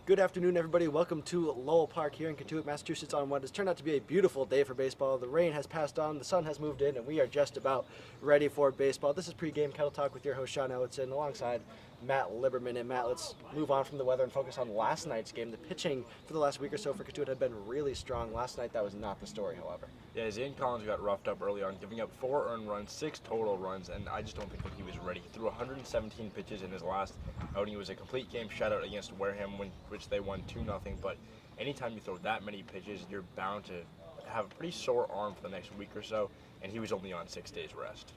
Good afternoon, everybody. Welcome to Lowell Park here in Cotuit, Massachusetts on what has turned out to be a beautiful day for baseball. The rain has passed on, the sun has moved in, and we are just about ready for baseball. This is pregame Kettle Talk with your host, Sean Ellertson, alongside Matt Liberman. And Matt, let's move on from the weather and focus on last night's game. The pitching for the last week or so for Cotuit had been really strong. Last night, that was not the story, however. Yeah, Zane Collins got roughed up early on, giving up 4 earned runs, 6 total runs, and I just don't think that he was ready. He threw 117 pitches in his last outing. It was a complete game shutout against Wareham, which they won 2-0. But anytime you throw that many pitches, you're bound to have a pretty sore arm for the next week or so, and he was only on 6 days rest.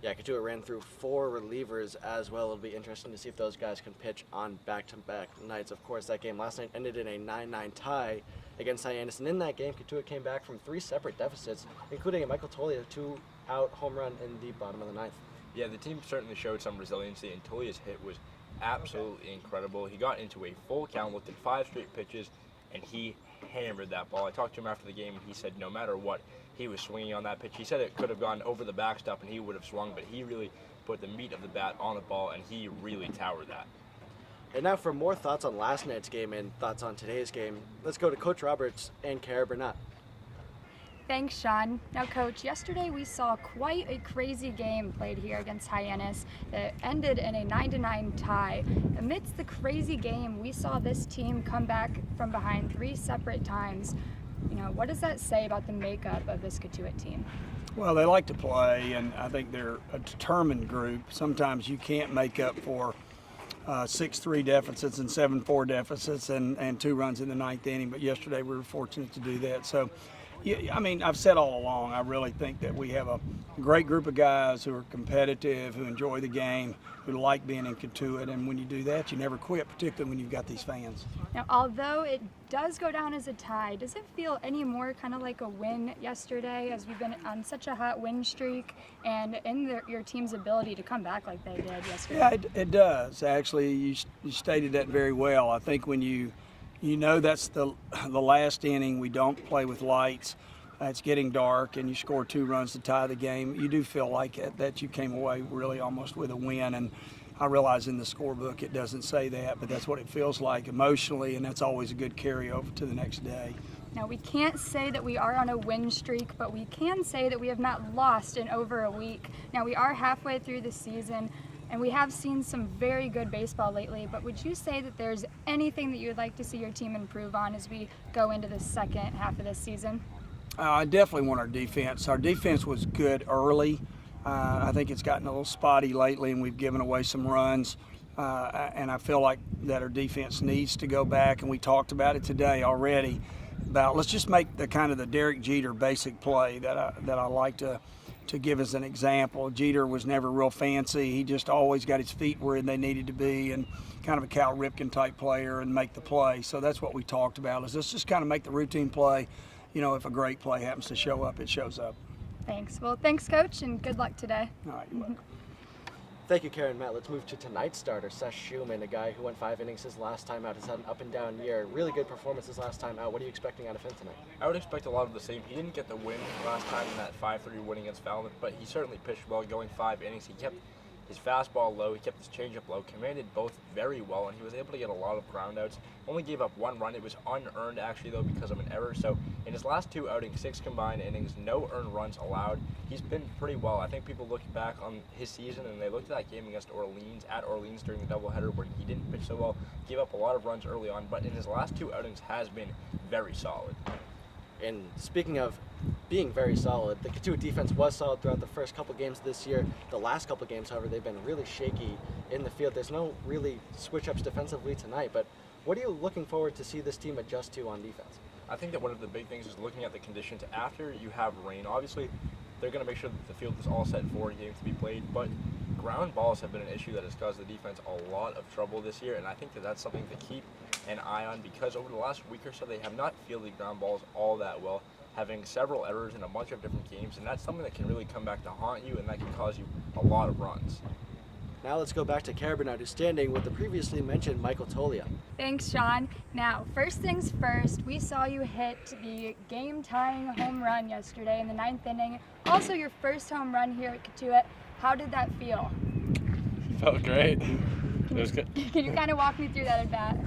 Yeah, Cotuit ran through 4 relievers as well. It'll be interesting to see if those guys can pitch on back-to-back nights. Of course, that game last night ended in a 9-9 tie against Hyannis, and in that game, Cotuit came back from 3 separate deficits, including a Michael Toglia 2-out home run in the bottom of the ninth. Yeah, the team certainly showed some resiliency, and Toglia's hit was absolutely incredible. He got into a full count, looked at 5 straight pitches, and he hammered that ball. I talked to him after the game, and he said no matter what, he was swinging on that pitch. He said it could have gone over the backstop and he would have swung, but he really put the meat of the bat on the ball, and he really towered that. And now for more thoughts on last night's game and thoughts on today's game, let's go to Coach Roberts and Biernat. Thanks, Sean. Now, Coach, yesterday we saw quite a crazy game played here against Hyannis that ended in a 9-9 tie. Amidst the crazy game, we saw this team come back from behind 3 separate times. What does that say about the makeup of this Cotuit team? Well, they like to play, and I think they're a determined group. Sometimes you can't make up for 6-3 deficits and 7-4 deficits and 2 runs in the 9th inning, but yesterday we were fortunate to do that. So, yeah, I mean, I've said all along, I really think that we have a great group of guys who are competitive, who enjoy the game, who like being in Cotuit, and when you do that, you never quit, particularly when you've got these fans. Now, although it does go down as a tie, does it feel any more kind of like a win yesterday, as we've been on such a hot win streak, and in your team's ability to come back like they did yesterday? Yeah, it does. Actually, you stated that very well. I think when you know that's the last inning, we don't play with lights, it's getting dark, and you score 2 runs to tie the game, you do feel like that you came away really almost with a win. And I realize in the scorebook it doesn't say that, but that's what it feels like emotionally, and that's always a good carryover to the next day. Now, we can't say that we are on a win streak, but we can say that we have not lost in over a week. Now, we are halfway through the season, and we have seen some very good baseball lately, but would you say that there's anything that you would like to see your team improve on as we go into the second half of this season? I definitely want our defense. Our defense was good early. I think it's gotten a little spotty lately, and we've given away some runs. And I feel like that our defense needs to go back, and we talked about it today already, about let's just make the kind of the Derek Jeter basic play that I like to give as an example. Jeter was never real fancy. He just always got his feet where they needed to be, and kind of a Cal Ripken type player, and make the play. So that's what we talked about, is let's just kind of make the routine play. If a great play happens to show up, it shows up. Thanks. Well, thanks, Coach, and good luck today. All right, you're welcome. Thank you, Karen and Matt. Let's move to tonight's starter, Seth Shuman, a guy who went 5 innings his last time out, has had an up-and-down year. Really good performance his last time out. What are you expecting out of him tonight? I would expect a lot of the same. He didn't get the win last time in that 5-3 win against Falmouth, but he certainly pitched well, going 5 innings. He kept his fastball low, he kept his changeup low, commanded both very well, and he was able to get a lot of groundouts. Only gave up 1 run. It was unearned, actually, though, because of an error. So in his last 2 outings, 6 combined innings, no earned runs allowed. He's been pretty well. I think people look back on his season, and they looked at that game against Orleans, at Orleans during the doubleheader, where he didn't pitch so well, gave up a lot of runs early on, but in his last 2 outings has been very solid. And speaking of being very solid, the Cotuit defense was solid throughout the first couple games this year. The last couple games, however, they've been really shaky in the field. There's no really switch-ups defensively tonight, but what are you looking forward to see this team adjust to on defense? I think that one of the big things is looking at the conditions after you have rain. Obviously, they're going to make sure that the field is all set for a game to be played, but ground balls have been an issue that has caused the defense a lot of trouble this year, and I think that that's something to keep an eye on, because over the last week or so they have not fielded ground balls all that well, having several errors in a bunch of different games, and that's something that can really come back to haunt you, and that can cause you a lot of runs. Now let's go back to Biernat, who's standing with the previously mentioned Michael Toglia. Thanks, Sean. Now, first things first, we saw you hit the game-tying home run yesterday in the 9th inning. Also your first home run here at Cotuit. How did that feel? Felt great. It was good. Can you kind of walk me through that at bat?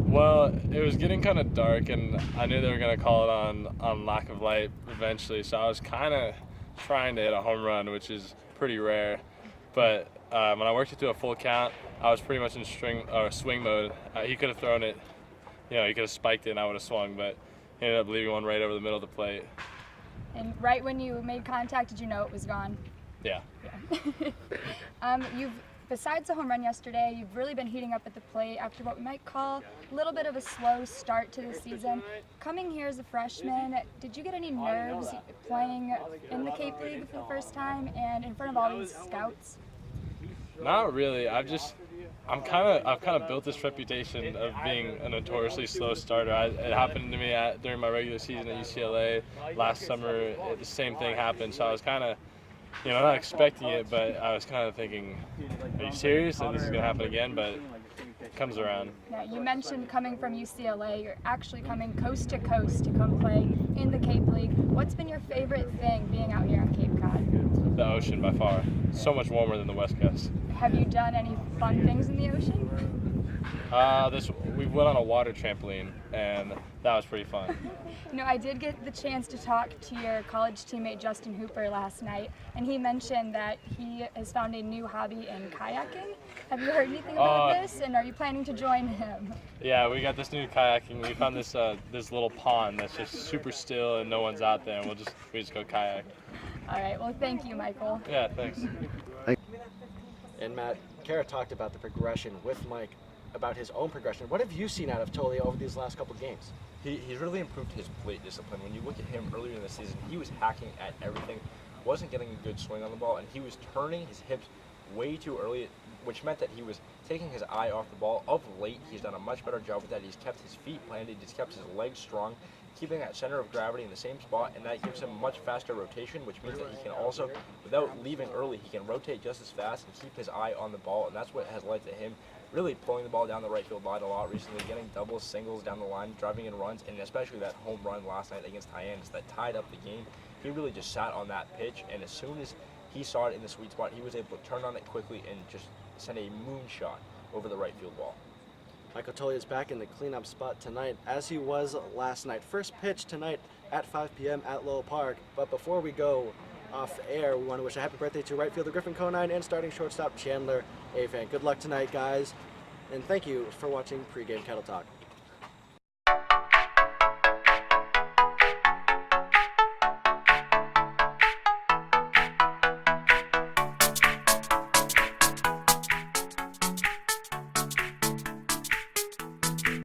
Well, it was getting kind of dark, and I knew they were going to call it on lack of light eventually, so I was kind of trying to hit a home run, which is pretty rare. But when I worked it to a full count, I was pretty much in swing mode. He could have thrown it, he could have spiked it and I would have swung, but he ended up leaving one right over the middle of the plate. And right when you made contact, did you know it was gone? Yeah. Besides the home run yesterday, you've really been heating up at the plate after what we might call a little bit of a slow start to the season. Coming here as a freshman, did you get any nerves playing in the Cape League for the first time and in front of all these scouts? Not really. I've kind of built this reputation of being a notoriously slow starter. It happened to me during my regular season at UCLA last summer. The same thing happened, so I was kind of, not expecting it, but I was kind of thinking, are you serious that this is going to happen again? But it comes around. Yeah, you mentioned coming from UCLA. You're actually coming coast to coast to come play in the Cape League. What's been your favorite thing being out here on Cape Cod? The ocean, by far. So much warmer than the West Coast. Have you done any fun things in the ocean? We went on a water trampoline, and that was pretty fun. I did get the chance to talk to your college teammate Justin Hooper last night, and he mentioned that he has found a new hobby in kayaking. Have you heard anything about this, and are you planning to join him? Yeah, we got this new kayaking. We found this little pond that's just super still and no one's out there, and we just go kayak. All right, well, thank you, Michael. Yeah, thanks. And Matt, Kara talked about the progression with Mike, about his own progression. What have you seen out of Toglia over these last couple games? He's really improved his plate discipline. When you look at him earlier in the season, he was hacking at everything, wasn't getting a good swing on the ball, and he was turning his hips way too early, which meant that he was taking his eye off the ball. Of late, he's done a much better job with that. He's kept his feet planted, he's kept his legs strong, keeping that center of gravity in the same spot, and that gives him much faster rotation, which means that he can also, without leaving early, he can rotate just as fast and keep his eye on the ball, and that's what has led to him really pulling the ball down the right field line a lot recently, getting doubles, singles down the line, driving in runs, and especially that home run last night against Hyannis that tied up the game. He really just sat on that pitch, and as soon as he saw it in the sweet spot, he was able to turn on it quickly and just send a moonshot over the right field wall. Michael Toglia is back in the cleanup spot tonight, as he was last night. First pitch tonight at 5 p.m. at Lowell Park. But before we go off air, we want to wish a happy birthday to right fielder Griffin Conine and starting shortstop Chandler Afan. Good luck tonight, guys, and thank you for watching Pregame Kettle Talk.